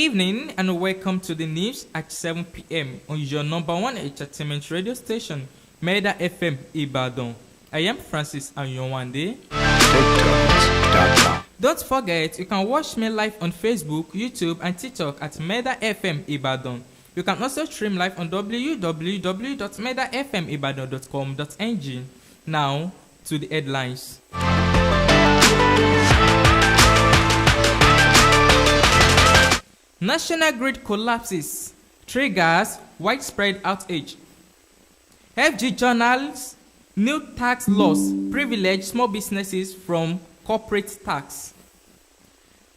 evening and welcome to the news at 7 p.m. on your number one entertainment radio station, Meda FM Ibadan. I am Francis Ayanwande. Don't forget, you can watch me live on Facebook, YouTube, and TikTok at Meda FM Ibadan. You can also stream live on www.medafmibadan.com.ng. Now, to the headlines. National grid collapses, triggers widespread outage. FG journals, new tax laws privilege small businesses from corporate tax.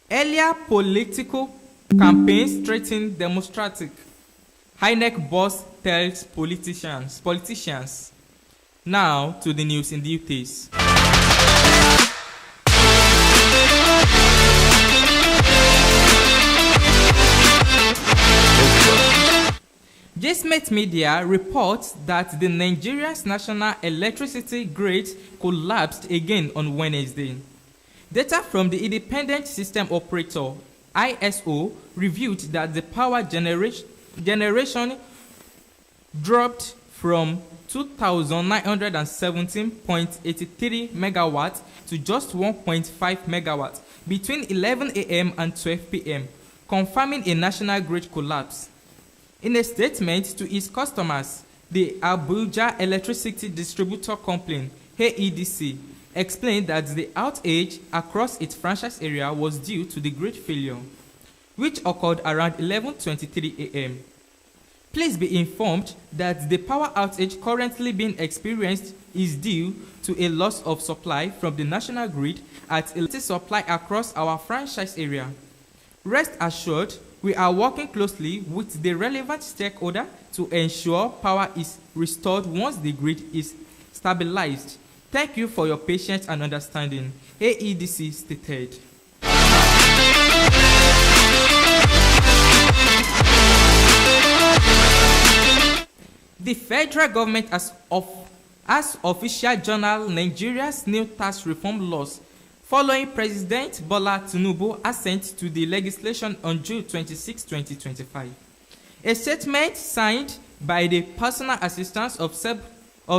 Earlier political campaigns threaten democratic. INEC boss tells politicians. Now to the news in details. JSMET Media reports that the Nigeria's national electricity grid collapsed again on Wednesday. Data from the Independent System Operator (ISO) revealed that the power generation dropped from 2,917.83 megawatts to just 1.5 megawatts between 11 a.m. and 12 p.m., confirming a national grid collapse. In a statement to its customers, the Abuja Electricity Distributor Company (AEDC) explained that the outage across its franchise area was due to the grid failure, which occurred around 11:23 a.m. Please be informed that the power outage currently being experienced is due to a loss of supply from the national grid at electricity supply across our franchise area. Rest assured, we are working closely with the relevant stakeholder to ensure power is restored once the grid is stabilized. Thank you for your patience and understanding, AEDC stated. The federal government has official journal Nigeria's new tax reform laws following President Bola Tinubu's assent to the legislation on June 26, 2025. A statement signed by the personal assistant of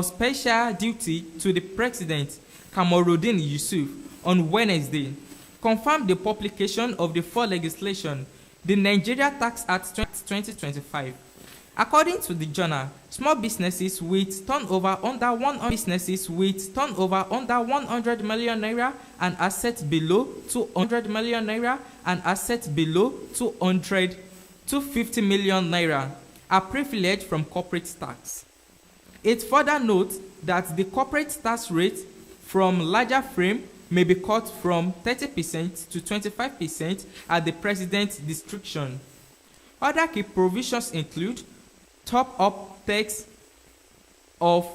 special duty to the President, Kamaruddin Yusuf, on Wednesday, confirmed the publication of the full legislation, the Nigeria Tax Act 2025. According to the journal, small businesses with turnover under 100 million naira and assets below 200 million naira and assets below 250 million naira are privileged from corporate tax. It further notes that the corporate tax rate from larger firms may be cut from 30% to 25% at the President's discretion. Other key provisions include top-up tax of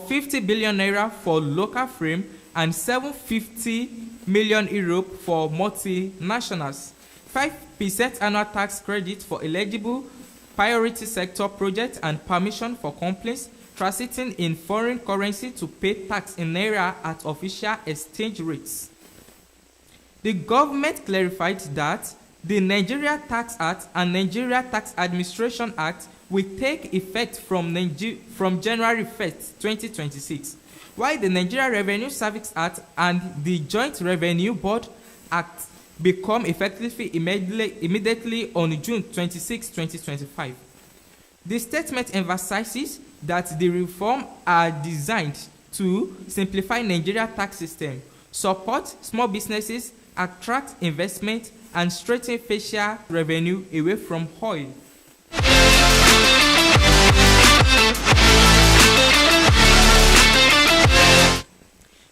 50 billion naira for local firms and 750 million euro for multinationals, 5% annual tax credit for eligible priority sector projects, and permission for companies transiting in foreign currency to pay tax in naira at official exchange rates. The government clarified that the Nigeria Tax Act and Nigeria Tax Administration Act will take effect from January 1st, 2026, while the Nigeria Revenue Service Act and the Joint Revenue Board Act become effective immediately on June 26, 2025. The statement emphasizes that the reforms are designed to simplify Nigeria's tax system, support small businesses, attract investment, and straighten facial revenue away from oil.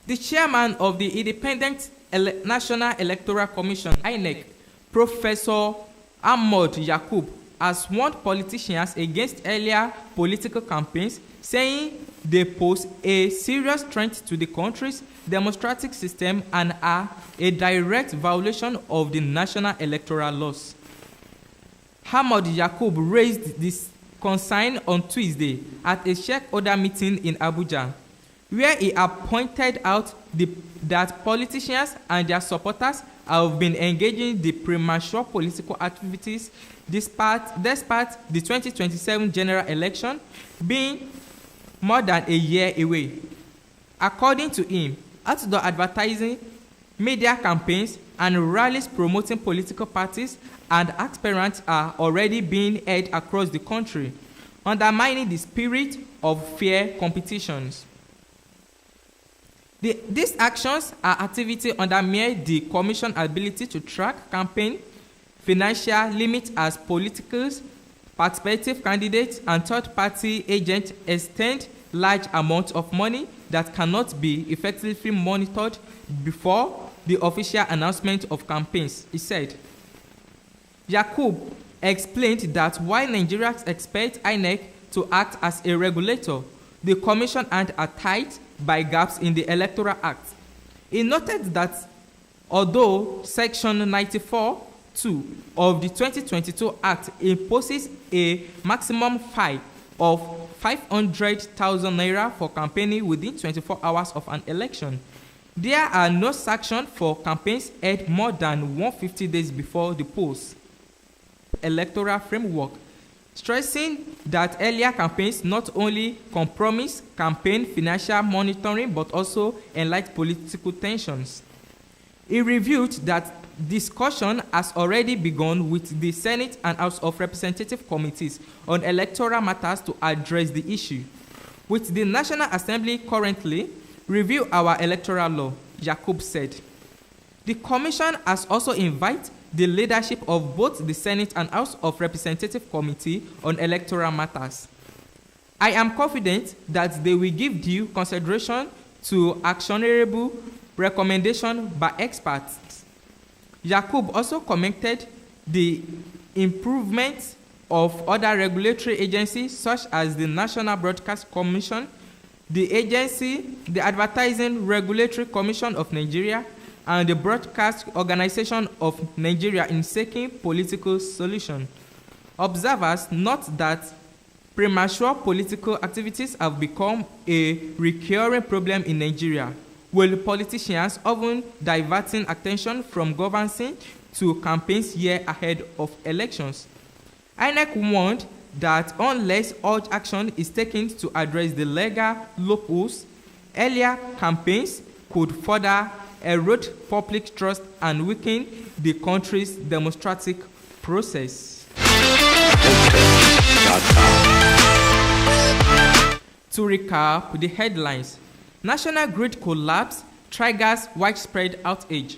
The chairman of the Independent National Electoral Commission (INEC), Professor Ahmad Yakub, has warned politicians against earlier political campaigns, saying they pose a serious threat to the country's democratic system and are a direct violation of the national electoral laws. Ahmad Yakub raised this concern on Tuesday at a shareholder meeting in Abuja, where he had pointed out that politicians and their supporters have been engaging the premature political activities despite the 2027 general election being more than a year away. According to him, outdoor advertising, media campaigns, and rallies promoting political parties and aspirants are already being held across the country, undermining the spirit of fair competitions. These actions are activity undermine the Commission's ability to track campaign financial limits as politicals, participative candidates, and third-party agents extend large amounts of money that cannot be effectively monitored before the official announcement of campaigns, he said. Yakub explained that while Nigerians expect INEC to act as a regulator, the Commission hands are tied by gaps in the Electoral Act. He noted that although Section 94(2) of the 2022 Act imposes a maximum fine of 500,000 naira for campaigning within 24 hours of an election, there are no sanctions for campaigns held more than 150 days before the polls. Electoral framework, stressing that earlier campaigns not only compromise campaign financial monitoring but also enlight political tensions. He revealed that discussion has already begun with the Senate and House of Representatives committees on electoral matters to address the issue. With the National Assembly currently review our electoral law, Yakub said. The Commission has also invited the leadership of both the Senate and House of Representatives Committee on Electoral Matters. I am confident that they will give due consideration to actionable recommendations by experts. Yakub also commented the improvement of other regulatory agencies such as the National Broadcast Commission, the Advertising Regulatory Commission of Nigeria, and the Broadcast Organization of Nigeria in seeking political solution. Observers note that premature political activities have become a recurring problem in Nigeria, with politicians often diverting attention from governance to campaigns year ahead of elections. INEC warned that unless urgent action is taken to address the legal loopholes, earlier campaigns could further erode public trust and weaken the country's democratic process. To recap the headlines, National Grid collapse triggers widespread outage.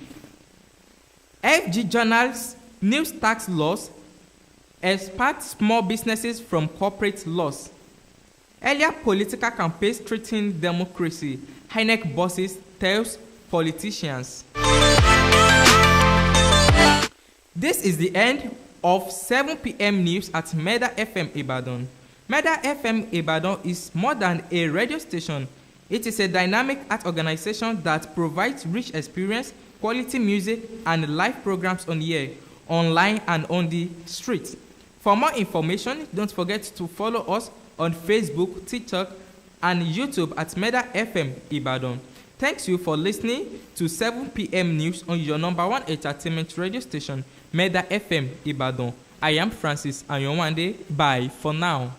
FG Journal's news tax loss expert small businesses from corporate loss. Earlier political campaigns threatening democracy, INEC bosses tells politicians. This is the end of 7 p.m. news at Meda FM Ibadan. Meda FM Ibadan is more than a radio station. It is a dynamic art organization that provides rich experience, quality music, and live programs on the air, online, and on the street. For more information, don't forget to follow us on Facebook, TikTok, and YouTube at Meda FM Ibadan. Thanks you for listening to 7 p.m. news on your number one entertainment radio station, Meda FM Ibadan. I am Francis Ayanwande. Bye for now.